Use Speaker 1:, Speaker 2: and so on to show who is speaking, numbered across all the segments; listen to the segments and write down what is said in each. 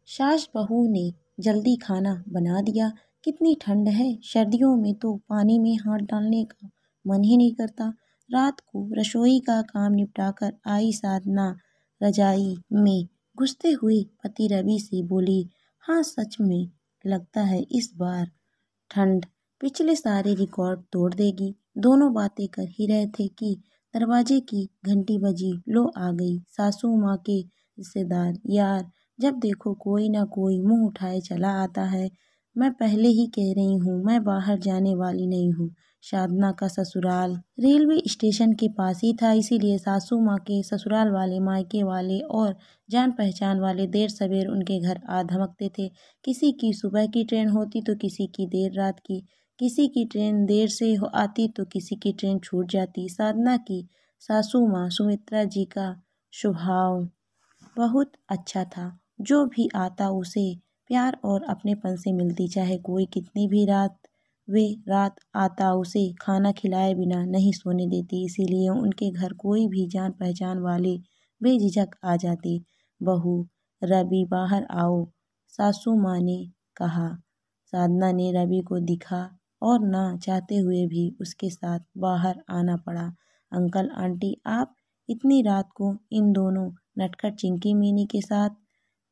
Speaker 1: सास बहू ने जल्दी खाना बना दिया। कितनी ठंड है, सर्दियों में तो पानी में हाथ डालने का मन ही नहीं करता। रात को रसोई का काम निपटाकर आई साधना रजाई में घुसते हुए पति रवि से बोली, हाँ सच में लगता है इस बार ठंड पिछले सारे रिकॉर्ड तोड़ देगी। दोनों बातें कर ही रहे थे कि दरवाजे की घंटी बजी। लो आ गई सासू माँ के रिश्तेदार। यार, जब देखो कोई ना कोई मुंह उठाए चला आता है। मैं पहले ही कह रही हूँ, मैं बाहर जाने वाली नहीं हूँ। साधना का ससुराल रेलवे स्टेशन के पास ही था, इसीलिए सासू माँ के ससुराल वाले, मायके वाले और जान पहचान वाले देर सवेर उनके घर आ धमकते थे। किसी की सुबह की ट्रेन होती तो किसी की देर रात की। किसी की ट्रेन देर से आती तो किसी की ट्रेन छूट जाती। साधना की सासू माँ सुमित्रा जी का स्वभाव बहुत अच्छा था। जो भी आता उसे प्यार और अपनेपन से मिलती, चाहे कोई कितनी भी रात आता उसे खाना खिलाए बिना नहीं सोने देती। इसीलिए उनके घर कोई भी जान पहचान वाले बेझिझक आ जाते। बहू, रवि बाहर आओ, सासू माँ ने कहा। साधना ने रवि को दिखा और ना चाहते हुए भी उसके साथ बाहर आना पड़ा। अंकल आंटी, आप इतनी रात को इन दोनों नटखट चिंकी मिनी के साथ?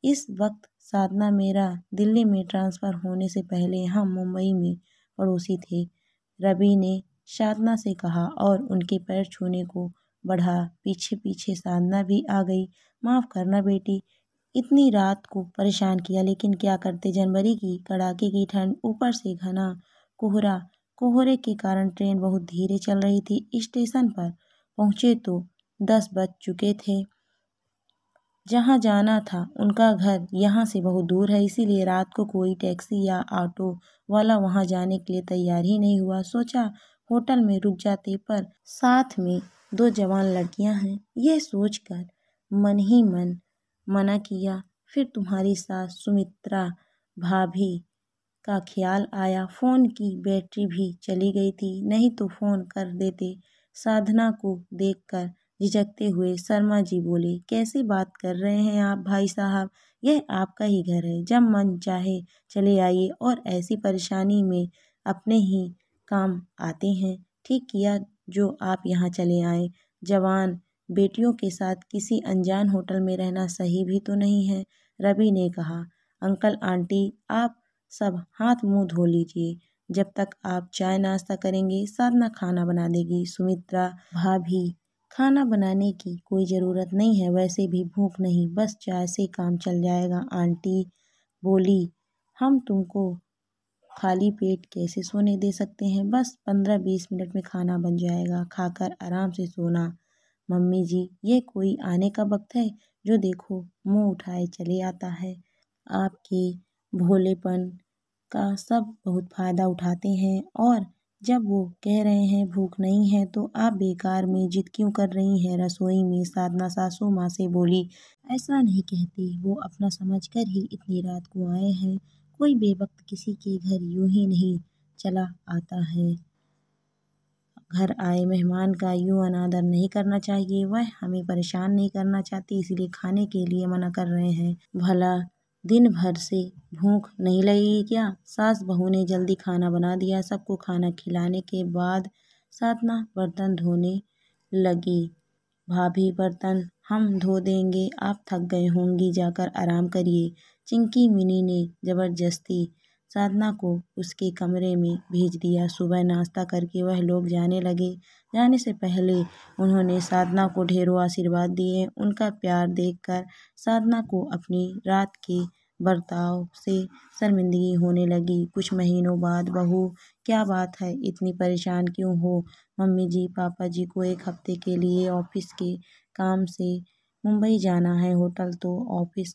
Speaker 1: इस वक्त साधना मेरा दिल्ली में ट्रांसफ़र होने से पहले हम मुंबई में पड़ोसी थे, रवि ने साधना से कहा और उनके पैर छूने को बढ़ा। पीछे पीछे साधना भी आ गई। माफ़ करना बेटी, इतनी रात को परेशान किया, लेकिन क्या करते, जनवरी की कड़ाके की ठंड, ऊपर से घना कोहरा। कोहरे के कारण ट्रेन बहुत धीरे चल रही थी। स्टेशन पर पहुँचे तो 10 बज चुके थे। जहाँ जाना था उनका घर यहाँ से बहुत दूर है, इसीलिए रात को कोई टैक्सी या ऑटो वाला वहाँ जाने के लिए तैयार ही नहीं हुआ। सोचा होटल में रुक जाते, पर साथ में 2 जवान लड़कियाँ हैं, यह सोचकर मन ही मन मना किया। फिर तुम्हारी सास सुमित्रा भाभी का ख्याल आया। फ़ोन की बैटरी भी चली गई थी, नहीं तो फ़ोन कर देते। साधना को देखकर झिझकते हुए शर्मा जी बोले, कैसी बात कर रहे हैं आप भाई साहब, यह आपका ही घर है, जब मन चाहे चले आइए और ऐसी परेशानी में अपने ही काम आते हैं। ठीक किया जो आप यहाँ चले आए। जवान बेटियों के साथ किसी अनजान होटल में रहना सही भी तो नहीं है, रवि ने कहा। अंकल आंटी, आप सब हाथ मुंह धो लीजिए, जब तक आप चाय नाश्ता करेंगे साधना खाना बना देगी। सुमित्रा भाभी, खाना बनाने की कोई ज़रूरत नहीं है, वैसे भी भूख नहीं, बस चाय से काम चल जाएगा। आंटी बोली, हम तुमको खाली पेट कैसे सोने दे सकते हैं, बस 15-20 मिनट में खाना बन जाएगा, खाकर आराम से सोना। मम्मी जी, ये कोई आने का वक्त है जो देखो मुंह उठाए चले आता है। आपके भोलेपन का सब बहुत फ़ायदा उठाते हैं, और जब वो कह रहे हैं भूख नहीं है तो आप बेकार में जिद क्यों कर रही हैं। रसोई में साधना सासू माँ से बोली, ऐसा नहीं कहती, वो अपना समझ कर ही इतनी रात को आए हैं। कोई बेवक्त किसी के घर यूं ही नहीं चला आता है। घर आए मेहमान का यूं अनादर नहीं करना चाहिए। वह हमें परेशान नहीं करना चाहती, इसलिए खाने के लिए मना कर रहे हैं। भला दिन भर से भूख नहीं लगी क्या? सास बहू ने जल्दी खाना बना दिया। सबको खाना खिलाने के बाद साधना बर्तन धोने लगी। भाभी, बर्तन हम धो देंगे, आप थक गए होंगी, जाकर आराम करिए। चिंकी मिनी ने जबरदस्ती साधना को उसके कमरे में भेज दिया। सुबह नाश्ता करके वह लोग जाने लगे। जाने से पहले उन्होंने साधना को ढेरों आशीर्वाद दिए। उनका प्यार देखकर साधना को अपनी रात के बर्ताव से शर्मिंदगी होने लगी। कुछ महीनों बाद, बहू क्या बात है, इतनी परेशान क्यों हो? मम्मी जी, पापा जी को 1 हफ्ते के लिए ऑफिस के काम से मुंबई जाना है। होटल तो ऑफिस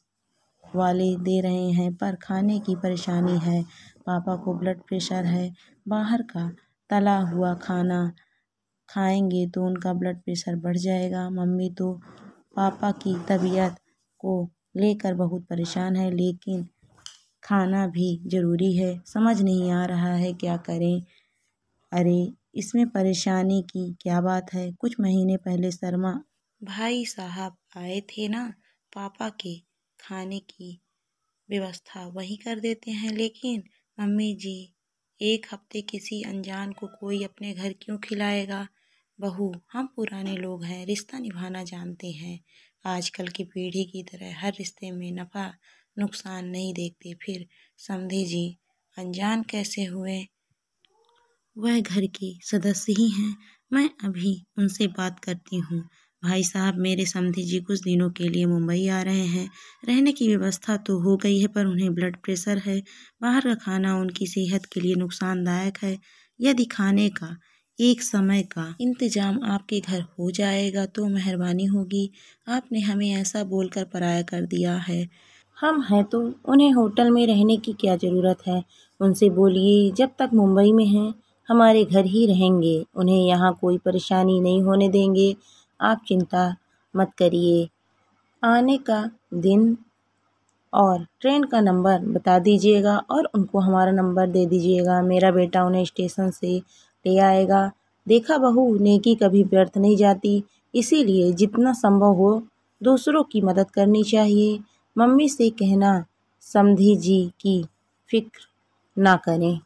Speaker 1: वाले दे रहे हैं, पर खाने की परेशानी है। पापा को ब्लड प्रेशर है, बाहर का तला हुआ खाना खाएंगे तो उनका ब्लड प्रेशर बढ़ जाएगा। मम्मी तो पापा की तबीयत को लेकर बहुत परेशान है, लेकिन खाना भी ज़रूरी है। समझ नहीं आ रहा है क्या करें। अरे, इसमें परेशानी की क्या बात है? कुछ महीने पहले शर्मा भाई साहब आए थे ना, पापा के खाने की व्यवस्था वही कर देते हैं। लेकिन मम्मी जी, एक हफ्ते किसी अनजान को कोई अपने घर क्यों खिलाएगा? बहू, हम पुराने लोग हैं, रिश्ता निभाना जानते हैं। आजकल की पीढ़ी की तरह हर रिश्ते में नफ़ा नुकसान नहीं देखते। फिर समधी जी अनजान कैसे हुए? वह घर के सदस्य ही हैं। मैं अभी उनसे बात करती हूँ। भाई साहब, मेरे समधी जी कुछ दिनों के लिए मुंबई आ रहे हैं। रहने की व्यवस्था तो हो गई है, पर उन्हें ब्लड प्रेशर है। बाहर का खाना उनकी सेहत के लिए नुकसानदायक है। यदि खाने का एक समय का इंतजाम आपके घर हो जाएगा तो मेहरबानी होगी। आपने हमें ऐसा बोलकर पराया कर दिया है। हम हैं तो उन्हें होटल में रहने की क्या ज़रूरत है? उनसे बोलिए जब तक मुंबई में हैं हमारे घर ही रहेंगे। उन्हें यहाँ कोई परेशानी नहीं होने देंगे। आप चिंता मत करिए। आने का दिन और ट्रेन का नंबर बता दीजिएगा और उनको हमारा नंबर दे दीजिएगा। मेरा बेटा उन्हें स्टेशन से ले आएगा। देखा बहू, नेकी कभी व्यर्थ नहीं जाती, इसीलिए जितना संभव हो दूसरों की मदद करनी चाहिए। मम्मी से कहना समधी जी की फिक्र ना करें।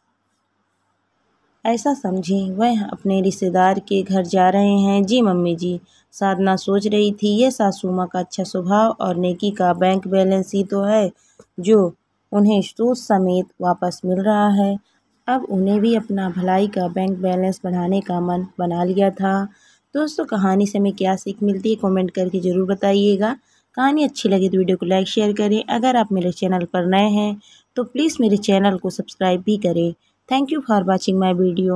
Speaker 1: ऐसा समझें वह अपने रिश्तेदार के घर जा रहे हैं। जी मम्मी जी, साधना सोच रही थी ये सासू माँ का अच्छा स्वभाव और नेकी का बैंक बैलेंस ही तो है जो उन्हें सूद समेत वापस मिल रहा है। अब उन्हें भी अपना भलाई का बैंक बैलेंस बढ़ाने का मन बना लिया था। दोस्तों, कहानी से हमें क्या सीख मिलती है कमेंट करके ज़रूर बताइएगा। कहानी अच्छी लगी तो वीडियो को लाइक शेयर करें। अगर आप मेरे चैनल पर नए हैं तो प्लीज़ मेरे चैनल को सब्सक्राइब भी करें। Thank you for watching my video.